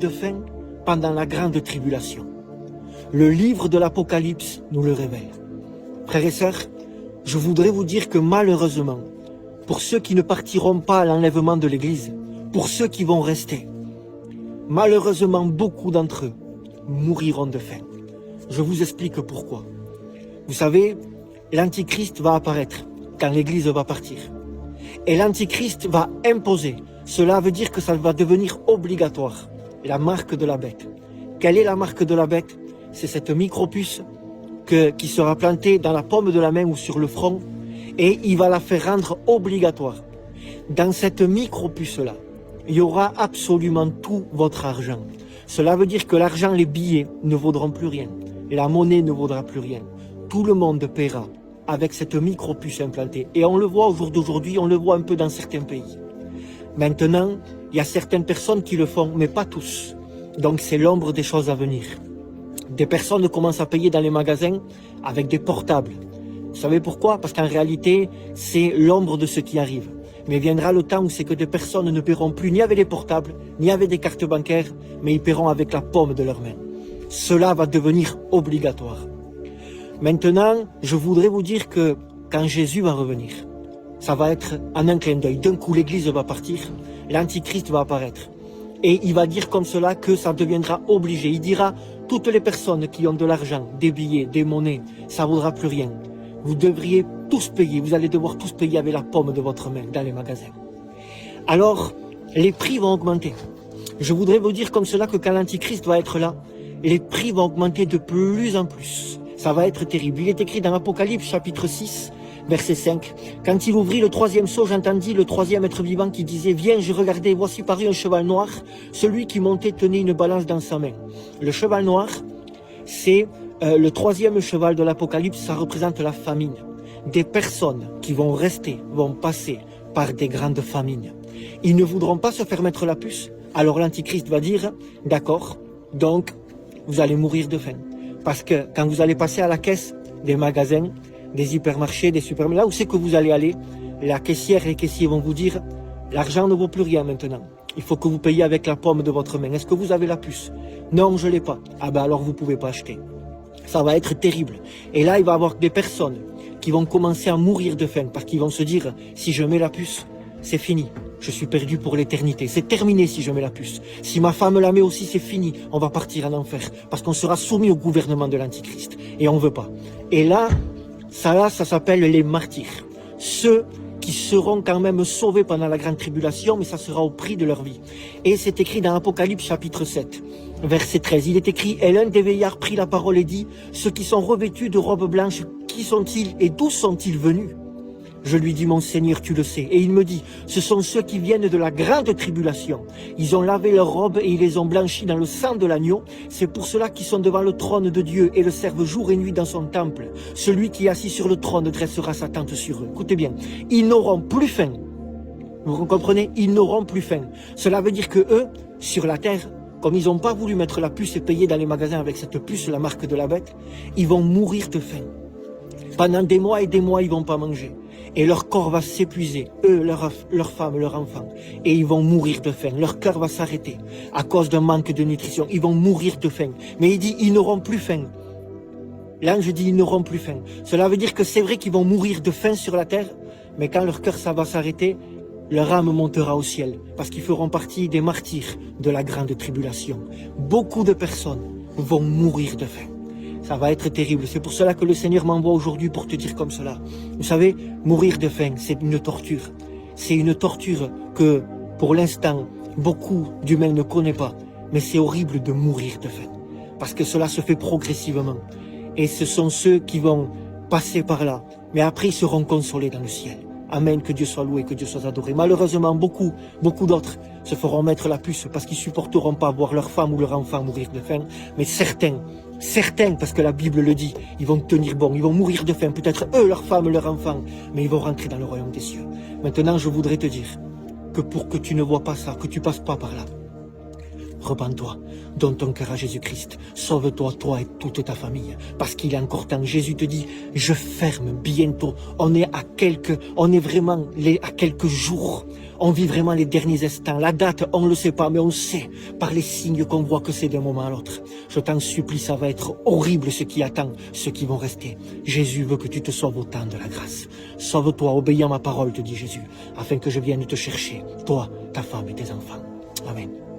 de faim pendant la grande tribulation. Le livre de l'Apocalypse nous le révèle. Frères et sœurs, je voudrais vous dire que malheureusement, pour ceux qui ne partiront pas à l'enlèvement de l'Église, pour ceux qui vont rester, malheureusement beaucoup d'entre eux mouriront de faim. Je vous explique pourquoi. Vous savez, l'Antichrist va apparaître quand l'Église va partir. Et l'Antichrist va imposer. Cela veut dire que ça va devenir obligatoire. La marque de la bête. Quelle est la marque de la bête? C'est cette micropuce qui sera plantée dans la paume de la main ou sur le front. Et il va la faire rendre obligatoire. Dans cette micropuce-là, il y aura absolument tout votre argent. Cela veut dire que l'argent, les billets ne vaudront plus rien. Et la monnaie ne vaudra plus rien. Tout le monde paiera avec cette micropuce implantée. Et on le voit au jour d'aujourd'hui, on le voit un peu dans certains pays. Maintenant, il y a certaines personnes qui le font, mais pas tous. Donc c'est l'ombre des choses à venir. Des personnes commencent à payer dans les magasins avec des portables. Vous savez pourquoi? Parce qu'en réalité, c'est l'ombre de ce qui arrive. Mais viendra le temps où c'est que des personnes ne paieront plus ni avec des portables, ni avec des cartes bancaires, mais ils paieront avec la paume de leurs mains. Cela va devenir obligatoire. Maintenant, je voudrais vous dire que quand Jésus va revenir, ça va être en un clin d'œil. D'un coup, l'Église va partir, l'Antichrist va apparaître. Et il va dire comme cela que ça deviendra obligé. Il dira, toutes les personnes qui ont de l'argent, des billets, des monnaies, ça ne vaudra plus rien. Vous devriez tous payer, vous allez devoir tous payer avec la paume de votre main dans les magasins. Alors, les prix vont augmenter. Je voudrais vous dire comme cela que quand l'Antichrist va être là, les prix vont augmenter de plus en plus. Ça va être terrible. Il est écrit dans l'Apocalypse chapitre 6, verset 5. Quand il ouvrit le troisième sceau, j'entendis le troisième être vivant qui disait, viens, je regardais, voici parut un cheval noir. Celui qui montait tenait une balance dans sa main. Le cheval noir, c'est le troisième cheval de l'Apocalypse, ça représente la famine. Des personnes qui vont rester, vont passer par des grandes famines. Ils ne voudront pas se faire mettre la puce. Alors l'Antichrist va dire, d'accord, donc vous allez mourir de faim. Parce que quand vous allez passer à la caisse des magasins, des hypermarchés, des supermarchés, là où c'est que vous allez aller, la caissière et les caissiers vont vous dire, l'argent ne vaut plus rien maintenant. Il faut que vous payiez avec la paume de votre main. Est-ce que vous avez la puce? Non, je ne l'ai pas. Ah ben alors vous ne pouvez pas acheter. Ça va être terrible. Et là, il va y avoir des personnes qui vont commencer à mourir de faim parce qu'ils vont se dire, si je mets la puce, c'est fini. Je suis perdu pour l'éternité. C'est terminé si je mets la puce. Si ma femme la met aussi, c'est fini. On va partir en enfer parce qu'on sera soumis au gouvernement de l'Antichrist. Et on ne veut pas. Et là, ça s'appelle les martyrs. Ceux qui seront quand même sauvés pendant la grande tribulation, mais ça sera au prix de leur vie. Et c'est écrit dans Apocalypse chapitre 7, verset 13. Il est écrit, et l'un des veillards prit la parole et dit, ceux qui sont revêtus de robes blanches, qui sont-ils et d'où sont-ils venus? Je lui dis, mon Seigneur, tu le sais. Et il me dit, ce sont ceux qui viennent de la grande tribulation. Ils ont lavé leurs robes et ils les ont blanchies dans le sang de l'agneau. C'est pour cela qu'ils sont devant le trône de Dieu et le servent jour et nuit dans son temple. Celui qui est assis sur le trône dressera sa tente sur eux. Écoutez bien, ils n'auront plus faim. Vous comprenez? Ils n'auront plus faim. Cela veut dire que eux, sur la terre, comme ils n'ont pas voulu mettre la puce et payer dans les magasins avec cette puce, la marque de la bête, ils vont mourir de faim. Pendant des mois et des mois, ils ne vont pas manger. Et leur corps va s'épuiser, eux, leurs femmes, leurs enfants. Et ils vont mourir de faim. Leur cœur va s'arrêter à cause d'un manque de nutrition. Ils vont mourir de faim. Mais il dit, ils n'auront plus faim. L'ange dit, ils n'auront plus faim. Cela veut dire que c'est vrai qu'ils vont mourir de faim sur la terre, mais quand leur cœur ça va s'arrêter, leur âme montera au ciel, parce qu'ils feront partie des martyrs de la grande tribulation. Beaucoup de personnes vont mourir de faim. Ça va être terrible. C'est pour cela que le Seigneur m'envoie aujourd'hui pour te dire comme cela. Vous savez, mourir de faim, c'est une torture. C'est une torture que, pour l'instant, beaucoup d'humains ne connaissent pas. Mais c'est horrible de mourir de faim. Parce que cela se fait progressivement. Et ce sont ceux qui vont passer par là. Mais après, ils seront consolés dans le ciel. Amen, que Dieu soit loué, que Dieu soit adoré. Malheureusement, beaucoup d'autres se feront mettre la puce parce qu'ils ne supporteront pas voir leur femme ou leur enfant mourir de faim. Mais certains, parce que la Bible le dit, ils vont tenir bon, ils vont mourir de faim. Peut-être eux, leur femme, leur enfant, mais ils vont rentrer dans le royaume des cieux. Maintenant, je voudrais te dire que pour que tu ne vois pas ça, que tu ne passes pas par là, repens-toi, donne ton cœur à Jésus-Christ, sauve-toi, toi et toute ta famille, parce qu'il est encore temps. Jésus te dit, je ferme bientôt, on est vraiment à quelques jours, on vit vraiment les derniers instants. La date, on ne le sait pas, mais on sait par les signes qu'on voit que c'est d'un moment à l'autre. Je t'en supplie, ça va être horrible ce qui attend ceux qui vont rester. Jésus veut que tu te sauves au temps de la grâce. Sauve-toi, obéis à ma parole, te dit Jésus, afin que je vienne te chercher, toi, ta femme et tes enfants. Amen.